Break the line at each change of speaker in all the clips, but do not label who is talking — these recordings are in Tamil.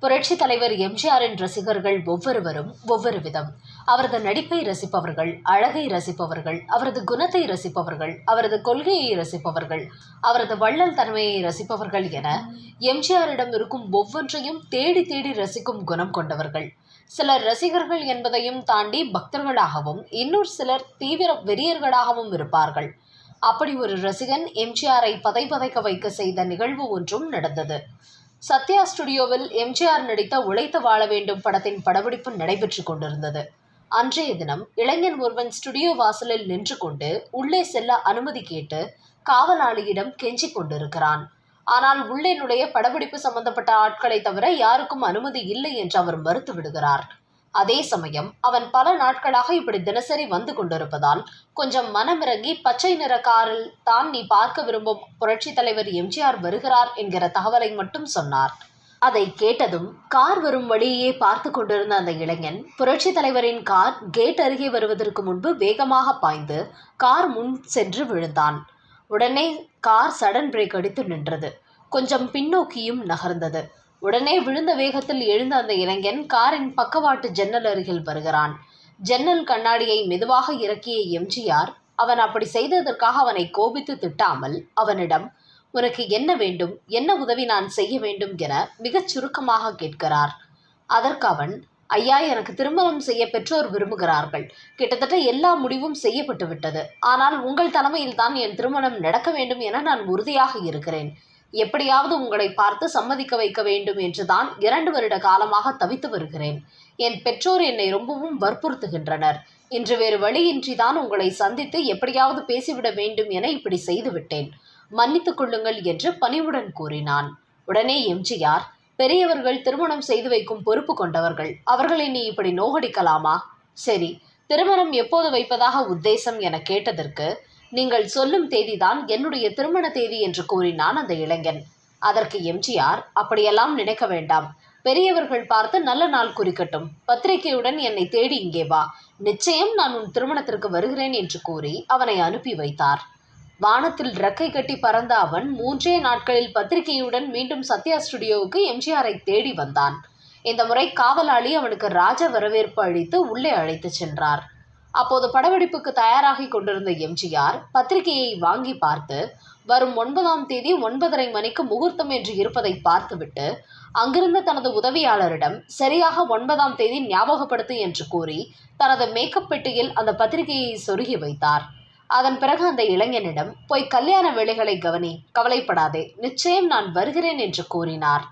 புரட்சி தலைவர் எம்ஜிஆரின் ரசிகர்கள் ஒவ்வொருவரும் ஒவ்வொரு விதம். அவரது நடிப்பை ரசிப்பவர்கள், அழகை ரசிப்பவர்கள், அவரது குணத்தை ரசிப்பவர்கள், அவரது கொள்கையை ரசிப்பவர்கள், அவரது வள்ளல் தன்மையை ரசிப்பவர்கள் என எம்ஜிஆரிடம் இருக்கும் ஒவ்வொன்றையும் தேடி தேடி ரசிக்கும் குணம் கொண்டவர்கள். சிலர் ரசிகர்கள் என்பதையும் தாண்டி பக்தர்களாகவும், இன்னொரு சிலர் தீவிர வெறியர்களாகவும் இருப்பார்கள். அப்படி ஒரு ரசிகன் எம்ஜிஆரை பதைபதைக்க வைக்க செய்த நிகழ்வு ஒன்றும் நடந்தது. சத்யா ஸ்டுடியோவில் எம்ஜிஆர் நடித்த உழைத்து வாழ வேண்டும் படத்தின் படப்பிடிப்பு நடைபெற்று கொண்டிருந்தது. அன்றைய தினம் இளைஞன் ஒருவன் ஸ்டுடியோ வாசலில் நின்று கொண்டு உள்ளே செல்ல அனுமதி கேட்டு காவலாளியிடம் கெஞ்சிக் கொண்டிருக்கிறான். ஆனால் உள்ளே நுழைய படப்பிடிப்பு சம்பந்தப்பட்ட ஆட்களை தவிர யாருக்கும் அனுமதி இல்லை என்று அவர் மறுத்து விடுகிறார். அதே சமயம் அவன் பல நாட்களாக இப்படி தினசரி வந்து கொண்டிருப்பதால் கொஞ்சம் மனமிறங்கி பச்சை நிற காரில் தான் நீ பார்க்க விரும்பும் புரட்சி தலைவர் எம்ஜிஆர் வருகிறார் என்கிற தகவலை மட்டும் சொன்னார். அதை கேட்டதும் கார் வரும் வழியே பார்த்து கொண்டிருந்த அந்த இளைஞன் புரட்சி தலைவரின் கார் கேட் அருகே வருவதற்கு முன்பு வேகமாக பாய்ந்து கார் முன் சென்று விழுந்தான். உடனே கார் சடன் பிரேக் அடித்து நின்றது. கொஞ்சம் பின்னோக்கியும் நகர்ந்தது. உடனே விழுந்த வேகத்தில் எழுந்த அந்த இளைஞன் காரின் பக்கவாட்டு ஜன்னல் அருகில் வருகிறான். ஜன்னல் கண்ணாடியை மெதுவாக இறக்கிய எம்ஜிஆர் அவன் அப்படி செய்ததற்காக அவனை கோபித்து திட்டாமல் அவனிடம், உனக்கு என்ன வேண்டும், என்ன உதவி நான் செய்ய வேண்டும் என மிகச் சுருக்கமாக கேட்கிறார். அதற்கு அவன், ஐயா, எனக்கு திருமணம் செய்ய பெற்றோர் விரும்புகிறார்கள். கிட்டத்தட்ட எல்லா முடிவும் செய்யப்பட்டு விட்டது. ஆனால் உங்கள் தலைமையில் தான் என் திருமணம் நடக்க வேண்டும் என நான் உறுதியாக இருக்கிறேன். எப்படியாவது உங்களை பார்த்து சம்மதிக்க வைக்க வேண்டும் என்றுதான் 2 வருட காலமாக தவித்து வருகிறேன். என் பெற்றோர் என்னை ரொம்பவும் வற்புறுத்துகின்றனர். இன்று வேறு வழியின்றி தான் உங்களை சந்தித்து எப்படியாவது பேசிவிட வேண்டும் என இப்படி செய்துவிட்டேன். மன்னித்துக் கொள்ளுங்கள் என்று பணிவுடன் கூறினான். உடனே எம்ஜிஆர், பெரியவர்கள் திருமணம் செய்து வைக்கும் பொறுப்பு கொண்டவர்கள். அவர்களை நீ இப்படி நோகடிக்கலாமா? சரி, திருமணம் எப்போது வைப்பதாக உத்தேசம் என கேட்டதற்கு, நீங்கள் சொல்லும் தேதிதான் என்னுடைய திருமண தேதி என்று கூறினான் அந்த இளைஞன். அதற்கு எம்ஜிஆர், அப்படியெல்லாம் நினைக்க வேண்டாம். பெரியவர்கள் பார்த்து நல்ல நாள் குறிக்கட்டும். பத்திரிகையுடன் என்னை தேடி இங்கே வா. நிச்சயம் நான் உன் திருமணத்திற்கு வருகிறேன் என்று கூறி அவனை அனுப்பி வைத்தார். வானத்தில் ரெக்கை கட்டி பறந்த அவன் 3 நாட்களில் பத்திரிகையுடன் மீண்டும் சத்யா ஸ்டுடியோவுக்கு எம்ஜிஆரை தேடி வந்தான். இந்த முறை காவலாளி அவனுக்கு ராஜ வரவேற்பு அளித்து உள்ளே அழைத்து சென்றார். அப்போது படப்பிடிப்புக்கு தயாராகி கொண்டிருந்த எம்ஜிஆர் பத்திரிகையை வாங்கி பார்த்து, வரும் 9ஆம் தேதி 9:30 மணிக்கு முகூர்த்தம் என்று இருப்பதை பார்த்துவிட்டு அங்கிருந்த தனது உதவியாளரிடம் சரியாக 9ஆம் தேதி ஞாபகப்படுத்து என்று கூறி தனது மேக்கப் பெட்டியில் அந்த பத்திரிகையை சொருகி வைத்தார். அதன் பிறகு அந்த இளைஞனிடம், போய் கல்யாண வேலைகளை கவனி, கவலைப்படாதே, நிச்சயம் நான் வருகிறேன் என்று கூறினார்.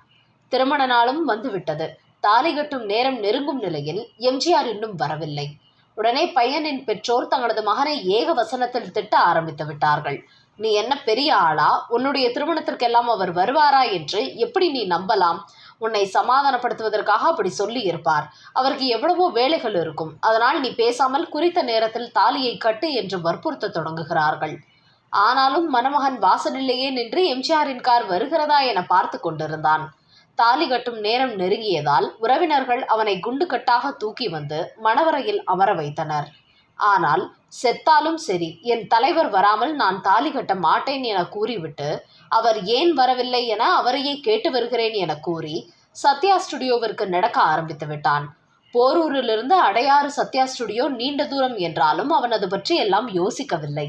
திருமண நாளும் வந்துவிட்டது. தாலி கட்டும் நேரம் நெருங்கும் நிலையில் எம்ஜிஆர் இன்னும் வரவில்லை. உடனே பையனின் பெற்றோர் தங்களது மகனை ஏக வசனத்தில் திட்ட ஆரம்பித்து விட்டார்கள். நீ என்ன பெரிய ஆளா? உன்னுடைய திருமணத்திற்கெல்லாம் அவர் வருவாரா என்று எப்படி நீ நம்பலாம்? உன்னை சமாதானப்படுத்துவதற்காக அப்படி சொல்லி இருப்பார். அவருக்கு எவ்வளவோ வேலைகள் இருக்கும். அதனால் நீ பேசாமல் குறித்த நேரத்தில் தாலியை கட்டு என்று வற்புறுத்த தொடங்குகிறார்கள். ஆனாலும் மணமகன் வாசலிலேயே நின்று எம்ஜிஆரின் கார் வருகிறதா என பார்த்து கொண்டிருந்தான். தாலி கட்டும் நேரம் நெருங்கியதால் உறவினர்கள் அவனை குண்டு கட்டாக தூக்கி வந்து மணவரையில் அமர வைத்தனர். ஆனால் செத்தாலும் சரி, என் தலைவர் வராமல் நான் தாலி கட்ட மாட்டேன் என கூறிவிட்டு அவர் ஏன் வரவில்லை என அவரையே கேட்டு வருகிறேன் என கூறி சத்யா ஸ்டுடியோவிற்கு நடக்க ஆரம்பித்து விட்டான். போரூரிலிருந்து அடையாறு சத்யா ஸ்டுடியோ நீண்ட தூரம் என்றாலும் அவன் அது பற்றி எல்லாம் யோசிக்கவில்லை.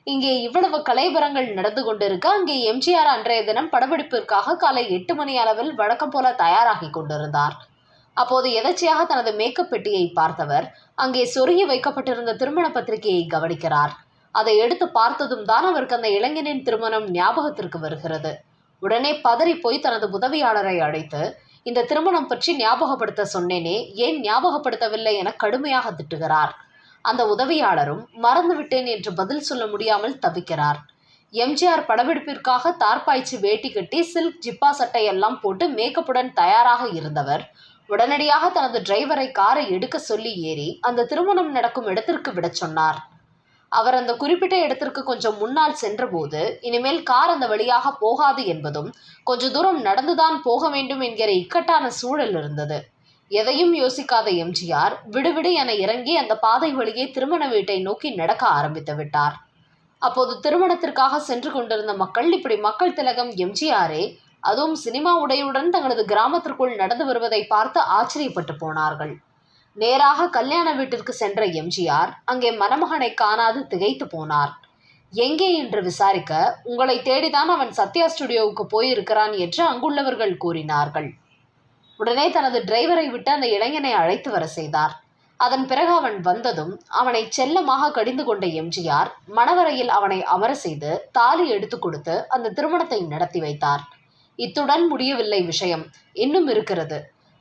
இங்கே இவ்வளவு கலைபரங்கள் நடந்து கொண்டிருக்க அங்கே எம்ஜிஆர் அன்றைய தினம் படப்பிடிப்பிற்காக காலை 8 மணி அளவில் வழக்கம் போல தயாராகி கொண்டிருந்தார். அப்போது எதர்ச்சியாக தனது மேக்கப் பெட்டியை பார்த்தவர் அங்கே சொருகி வைக்கப்பட்டிருந்த திருமண பத்திரிகையை கவனிக்கிறார். அதை எடுத்து பார்த்ததும் தான் அவருக்கு அந்த இளைஞனின் திருமணம் ஞாபகத்திற்கு வருகிறது. உடனே பதறி போய் தனது உதவியாளரை அழைத்து, இந்த திருமணம் பற்றி ஞாபகப்படுத்த சொன்னேனே, ஏன் ஞாபகப்படுத்தவில்லை என கடுமையாக திட்டுகிறார். அந்த உதவியாளரும் மறந்துவிட்டேன் என்று பதில் சொல்ல முடியாமல் தவிக்கிறார். எம்ஜிஆர் படப்பிடிப்பிற்காக தார்பாய்ச்சி வேட்டி கட்டி சில்க் ஜிப்பா சட்டை எல்லாம் போட்டு மேக்கப்புடன் தயாராக இருந்தவர் உடனடியாக தனது டிரைவரை காரை எடுக்க சொல்லி ஏறி அந்த திருமணம் நடக்கும் இடத்திற்கு விட சொன்னார். அவர் அந்த குறிப்பிட்ட இடத்திற்கு கொஞ்சம் முன்னால் சென்றபோது இனிமேல் கார் அந்த வழியாக போகாது என்பதும் கொஞ்ச தூரம் நடந்துதான் போக வேண்டும் என்கிற இக்கட்டான சூழல் இருந்தது. எதையும் யோசிக்காத எம்ஜிஆர் விடுவிடு என இறங்கி அந்த பாதை வழியே திருமண வீட்டை நோக்கி நடக்க ஆரம்பித்து விட்டார். அப்போது திருமணத்திற்காக சென்று கொண்டிருந்த மக்கள் இப்படி மக்கள் திலகம் எம்ஜிஆரே அதுவும் சினிமா உடையுடன் தங்களது கிராமத்திற்குள் நடந்து வருவதை பார்த்து ஆச்சரியப்பட்டு போனார்கள். நேராக கல்யாண வீட்டிற்கு சென்ற எம்ஜிஆர் அங்கே மணமகனை காணாது திகைத்து போனார். எங்கே என்று விசாரிக்க, உங்களை தேடிதான் அவன் சத்யா ஸ்டுடியோவுக்கு போயிருக்கிறான் என்று அங்குள்ளவர்கள் கூறினார்கள். உடனே தனது டிரைவரை விட்டு அந்த இளைஞனை அழைத்து வர செய்தார். அதன் பிறகு அவன் வந்ததும் அவனை செல்லமாக கடிந்து கொண்ட எம்ஜிஆர் மணவரையில் அவனை அமர செய்து தாலி எடுத்து கொடுத்து அந்த திருமணத்தை நடத்தி வைத்தார். இத்துடன் முடியவில்லை விஷயம், இன்னும் இருக்கிறது.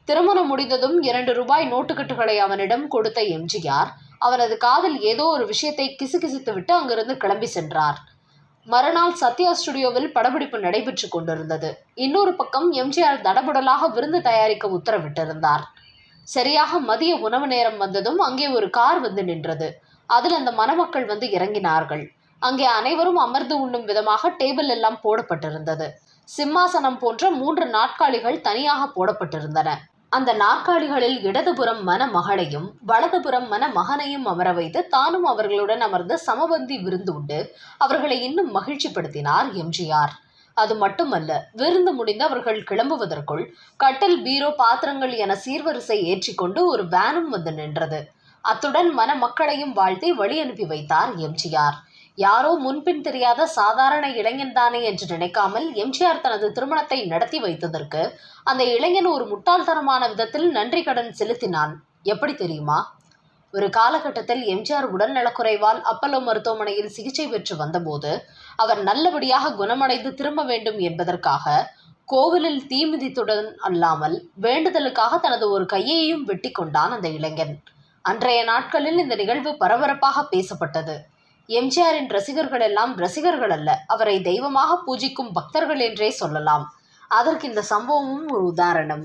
திருமணம் முடிந்ததும் 2 ரூபாய் நோட்டுக்கட்டுகளை அவனிடம் கொடுத்த எம்ஜிஆர் அவனது காதில் ஏதோ ஒரு விஷயத்தை கிசுகிசுத்து விட்டு அங்கிருந்து கிளம்பி சென்றார். மறுநாள் சத்யா ஸ்டுடியோவில் படப்பிடிப்பு நடைபெற்று கொண்டிருந்தது. இன்னொரு பக்கம் எம்ஜிஆர் தடபுடலாக விருந்து தயாரிக்க உத்தரவிட்டிருந்தார். சரியாக மதிய உணவு நேரம் வந்ததும் அங்கே ஒரு கார் வந்து நின்றது. அதில் அந்த மணமக்கள் வந்து இறங்கினார்கள். அங்கே அனைவரும் அமர்ந்து உண்ணும் விதமாக டேபிள் எல்லாம் போடப்பட்டிருந்தது. சிம்மாசனம் போன்ற 3 நாற்காலிகள் தனியாக போடப்பட்டிருந்தன. அந்த நாற்காலிகளில் இடதுபுறம் மணமகளையும் வலதுபுறம் மணமகனையும் அமர வைத்து தானும் அவர்களுடன் அமர்ந்து சமபந்தி விருந்து உண்டு அவர்களை இன்னும் மகிழ்ச்சிப்படுத்தினார் எம்ஜிஆர். அது மட்டுமல்ல, விருந்து முடிந்து அவர்கள் கிளம்புவதற்குள் கட்டில், பீரோ, பாத்திரங்கள் என சீர்வரிசை ஏற்றிக்கொண்டு ஒரு வேனும் வந்து நின்றது. அத்துடன் மணமக்களையும் வாழ்த்தி வழி அனுப்பி வைத்தார் எம்ஜிஆர். யாரோ முன்பின் தெரியாத சாதாரண இளைஞன்தானே என்று நினைக்காமல் எம்ஜிஆர் தனது திருமணத்தை நடத்தி வைத்ததற்கு அந்த இளைஞன் ஒரு முட்டாள்தனமான விதத்தில் நன்றி கடன் செலுத்தினான். எப்படி தெரியுமா? ஒரு காலகட்டத்தில் எம்ஜிஆர் உடல்நலக்குறைவால் அப்பல்லோ மருத்துவமனையில் சிகிச்சை பெற்று வந்தபோது அவர் நல்லபடியாக குணமடைந்து திரும்ப வேண்டும் என்பதற்காக கோவிலில் தீ மிதித்துடன் அல்லாமல் வேண்டுதலுக்காக தனது ஒரு கையையும் வெட்டி கொண்டான் அந்த இளைஞன். அன்றைய நாட்களில் இந்த நிகழ்வு பரபரப்பாக பேசப்பட்டது. எம்ஜிஆரின் ரசிகர்கள் எல்லாம் ரசிகர்கள் அல்ல, அவரை தெய்வமாக பூஜிக்கும் பக்தர்கள் என்றே சொல்லலாம். அதற்கு இந்த சம்பவமும் ஒரு உதாரணம்.